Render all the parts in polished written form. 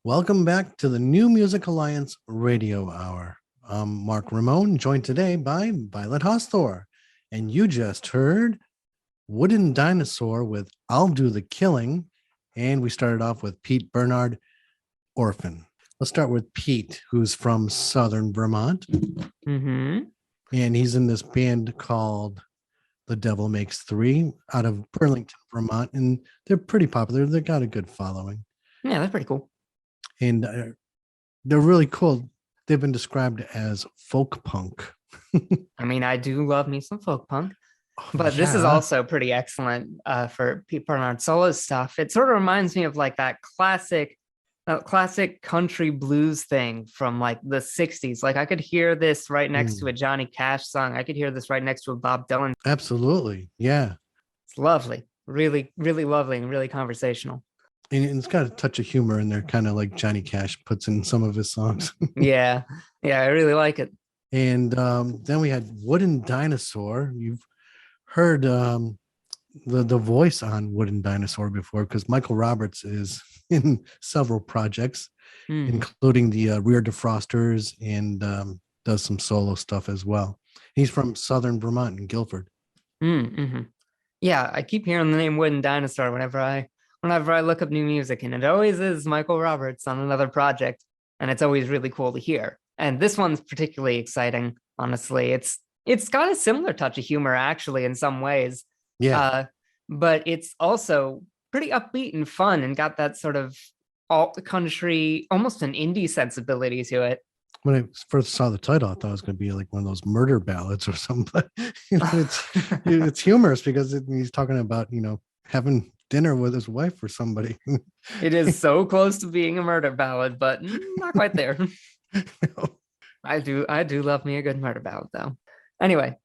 Welcome back to the New Music Alliance Radio Hour. I'm Mark Ramone, joined today by Violet Hausthor. And you just heard Wooden Dinosaur with I'll Do the Killing. And we started off with Pete Bernhard, Orphan. Let's start with Pete, who's from Southern Vermont. Mm-hmm. And he's in this band called The Devil Makes Three out of Burlington, Vermont. And they're pretty popular. They've got a good following. Yeah, that's pretty cool. And they're really cool. They've been described as folk punk. I mean, I do love me some folk punk, but this is also pretty excellent for Pete Bernhard solo stuff. It sort of reminds me of like that classic country blues thing from like the 60s. Like I could hear this right next to a Johnny Cash song. I could hear this right next to a Bob Dylan. Absolutely. Yeah. It's lovely. Really, really lovely and really conversational. And it's got a touch of humor in there, kind of like Johnny Cash puts in some of his songs. Yeah, I really like it. And then we had Wooden Dinosaur. You've heard the voice on Wooden Dinosaur before, because Michael Roberts is in several projects, including the Rear Defrosters, and does some solo stuff as well. He's from Southern Vermont in Guilford. Mm-hmm. Yeah, I keep hearing the name Wooden Dinosaur whenever I look up new music, and it always is Michael Roberts on another project, and it's always really cool to hear. And this one's particularly exciting, honestly. It's got a similar touch of humor, actually, in some ways. Yeah. But it's also pretty upbeat and fun, and got that sort of alt country, almost an indie sensibility to it. When I first saw the title, I thought it was going to be like one of those murder ballads or something. It's humorous because he's talking about, having dinner with his wife or somebody. It is so close to being a murder ballad, but not quite there. No. I do love me a good murder ballad, though. Anyway,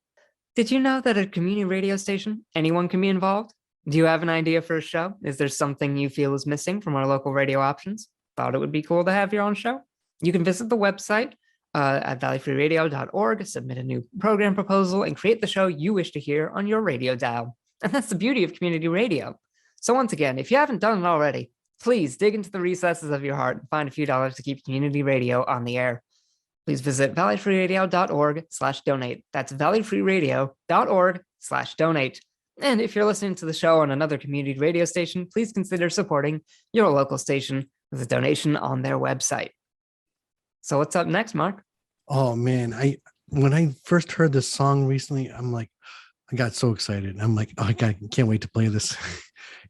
did you know that at a community radio station, anyone can be involved? Do you have an idea for a show? Is there something you feel is missing from our local radio options? Thought it would be cool to have your own show? You can visit the website at valleyfreeradio.org, submit a new program proposal, and create the show you wish to hear on your radio dial. And that's the beauty of community radio. So once again, if you haven't done it already, please dig into the recesses of your heart and find a few dollars to keep community radio on the air. Please visit valleyfreeradio.org/donate. That's valleyfreeradio.org/donate. And if you're listening to the show on another community radio station, please consider supporting your local station with a donation on their website. So what's up next, Mark? Oh man, when I first heard this song recently, I'm like, I got so excited. I'm like, oh, can't wait to play this.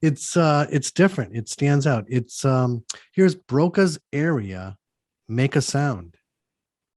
It's different. It stands out. It's here's Broca's Area, Make a Sound.